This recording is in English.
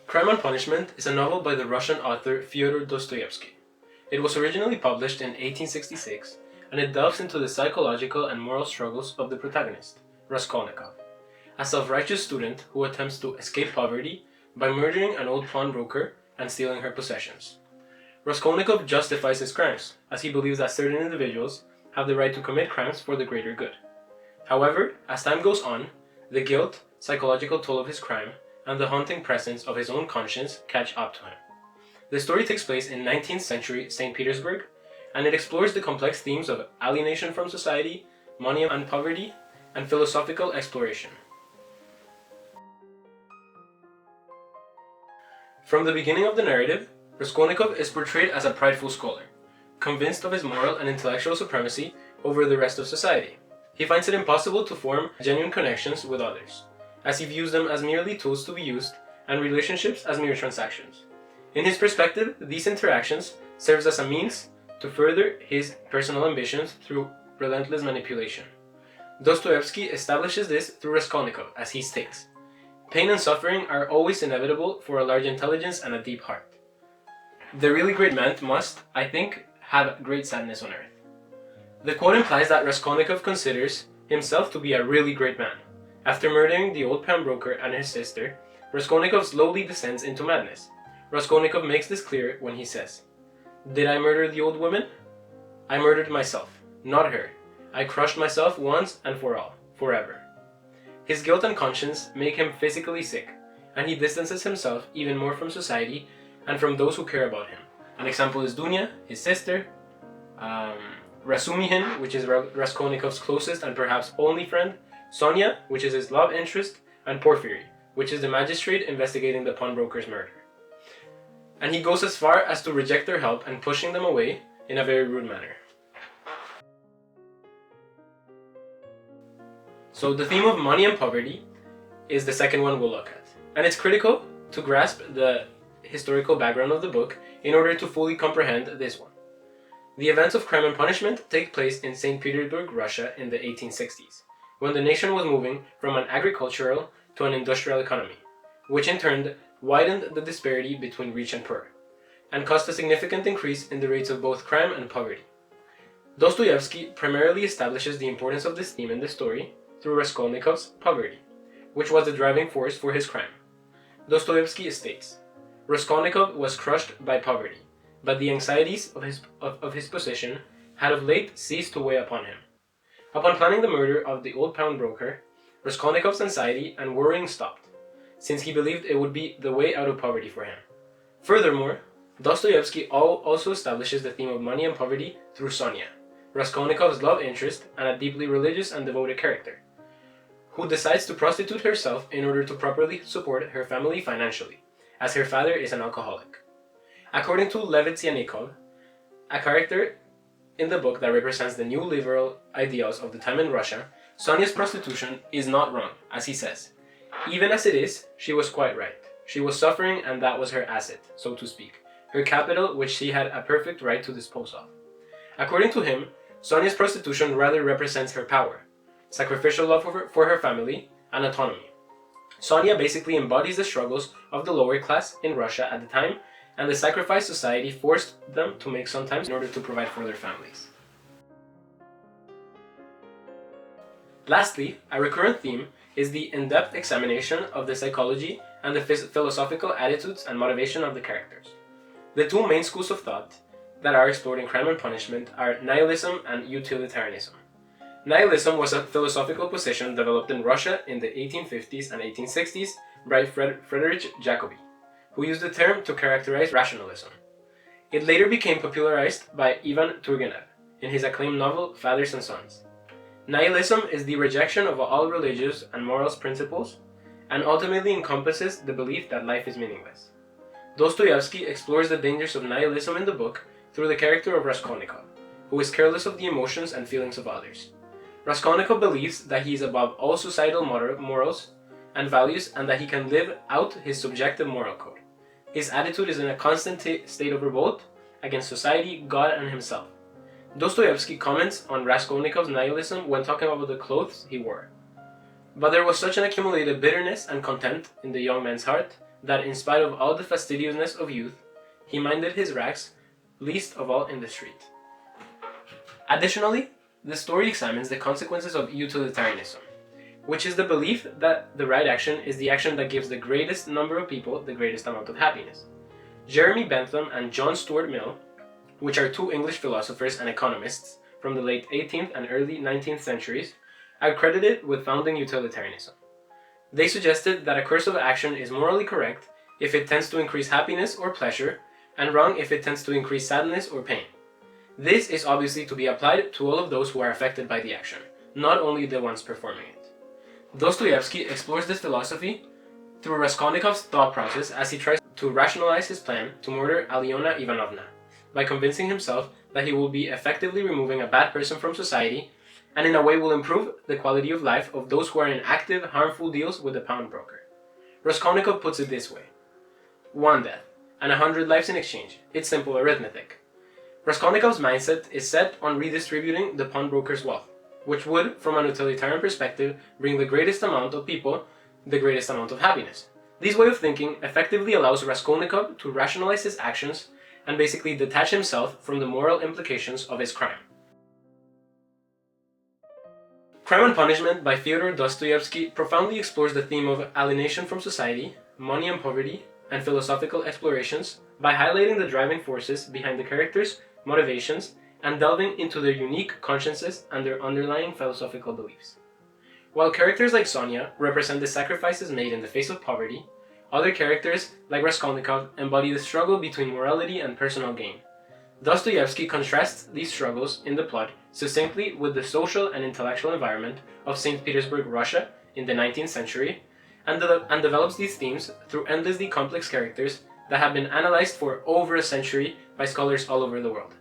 Crime and Punishment is a novel by the Russian author Fyodor Dostoevsky. It was originally published in 1866, and it delves into the psychological and moral struggles of the protagonist, Raskolnikov, a self-righteous student who attempts to escape poverty by murdering an old pawnbroker and stealing her possessions. Raskolnikov justifies his crimes, as he believes that certain individuals have the right to commit crimes for the greater good. However, as time goes on, the guilt, psychological toll of his crime, and the haunting presence of his own conscience catch up to him. The story takes place in 19th century St. Petersburg, and it explores the complex themes of alienation from society, money and poverty, and philosophical exploration. From the beginning of the narrative, Raskolnikov is portrayed as a prideful scholar, convinced of his moral and intellectual supremacy over the rest of society. He finds it impossible to form genuine connections with others, as he views them as merely tools to be used and relationships as mere transactions. In his perspective, these interactions serves as a means to further his personal ambitions through relentless manipulation. Dostoevsky establishes this through Raskolnikov, as he states, "Pain and suffering are always inevitable for a large intelligence and a deep heart. The really great man must, I think, have great sadness on earth." The quote implies that Raskolnikov considers himself to be a really great man. After murdering the old pawnbroker and his sister, Raskolnikov slowly descends into madness. Raskolnikov makes this clear when he says, "Did I murder the old woman? I murdered myself, not her. I crushed myself once and for all, forever." His guilt and conscience make him physically sick, and he distances himself even more from society and from those who care about him. An example is Dunya, his sister, Razumihin, which is Raskolnikov's closest and perhaps only friend, Sonia, which is his love interest, and Porfiry, which is the magistrate investigating the pawnbroker's murder. And he goes as far as to reject their help and pushing them away in a very rude manner. So the theme of money and poverty is the second one we'll look at. And it's critical to grasp the historical background of the book in order to fully comprehend this one. The events of Crime and Punishment take place in St. Petersburg, Russia in the 1860s, when the nation was moving from an agricultural to an industrial economy, which in turn widened the disparity between rich and poor, and caused a significant increase in the rates of both crime and poverty. Dostoevsky primarily establishes the importance of this theme in the story through Raskolnikov's poverty, which was the driving force for his crime. Dostoevsky states, "Raskolnikov was crushed by poverty, but the anxieties of his position had of late ceased to weigh upon him. Upon planning the murder of the old pawnbroker, Raskolnikov's anxiety and worrying stopped, since he believed it would be the way out of poverty for him." Furthermore, Dostoevsky also establishes the theme of money and poverty through Sonia, Raskolnikov's love interest and a deeply religious and devoted character, who decides to prostitute herself in order to properly support her family financially, as her father is an alcoholic. According to Levitsyanikov, a character in the book that represents the new liberal ideals of the time in Russia, Sonia's prostitution is not wrong, as he says. "Even as it is, she was quite right. She was suffering, and that was her asset, so to speak, her capital which she had a perfect right to dispose of." According to him, Sonia's prostitution rather represents her power, sacrificial love for her family, and autonomy. Sonia basically embodies the struggles of the lower class in Russia at the time and the sacrifice society forced them to make sometimes in order to provide for their families. Lastly, a recurrent theme is the in-depth examination of the psychology and the philosophical attitudes and motivation of the characters. The two main schools of thought that are explored in Crime and Punishment are nihilism and utilitarianism. Nihilism was a philosophical position developed in Russia in the 1850s and 1860s by Friedrich Jacobi, who used the term to characterize rationalism. It later became popularized by Ivan Turgenev in his acclaimed novel Fathers and Sons. Nihilism is the rejection of all religious and moral principles and ultimately encompasses the belief that life is meaningless. Dostoevsky explores the dangers of nihilism in the book through the character of Raskolnikov, who is careless of the emotions and feelings of others. Raskolnikov believes that he is above all societal morals and values and that he can live out his subjective moral code. His attitude is in a constant state of revolt against society, God, and himself. Dostoevsky comments on Raskolnikov's nihilism when talking about the clothes he wore. But there was such an accumulated bitterness and contempt in the young man's heart that in spite of all the fastidiousness of youth, he minded his rags, least of all in the street. Additionally, the story examines the consequences of utilitarianism, which is the belief that the right action is the action that gives the greatest number of people the greatest amount of happiness. Jeremy Bentham and John Stuart Mill, which are two English philosophers and economists from the late 18th and early 19th centuries, are credited with founding utilitarianism. They suggested that a course of action is morally correct if it tends to increase happiness or pleasure, and wrong if it tends to increase sadness or pain. This is obviously to be applied to all of those who are affected by the action, not only the ones performing it. Dostoevsky explores this philosophy through Raskolnikov's thought process as he tries to rationalize his plan to murder Alyona Ivanovna, by convincing himself that he will be effectively removing a bad person from society, and in a way will improve the quality of life of those who are in active, harmful deals with the pawnbroker. Raskolnikov puts it this way: 1 death, and 100 lives in exchange. It's simple arithmetic. Raskolnikov's mindset is set on redistributing the pawnbroker's wealth, which would, from an utilitarian perspective, bring the greatest amount of people the greatest amount of happiness. This way of thinking effectively allows Raskolnikov to rationalize his actions and basically detach himself from the moral implications of his crime. Crime and Punishment by Fyodor Dostoevsky profoundly explores the theme of alienation from society, money and poverty, and philosophical explorations by highlighting the driving forces behind the characters' motivations and delving into their unique consciences and their underlying philosophical beliefs. While characters like Sonia represent the sacrifices made in the face of poverty, other characters, like Raskolnikov, embody the struggle between morality and personal gain. Dostoevsky contrasts these struggles in the plot succinctly with the social and intellectual environment of St. Petersburg, Russia in the 19th century, and develops these themes through endlessly complex characters that have been analyzed for over a century by scholars all over the world.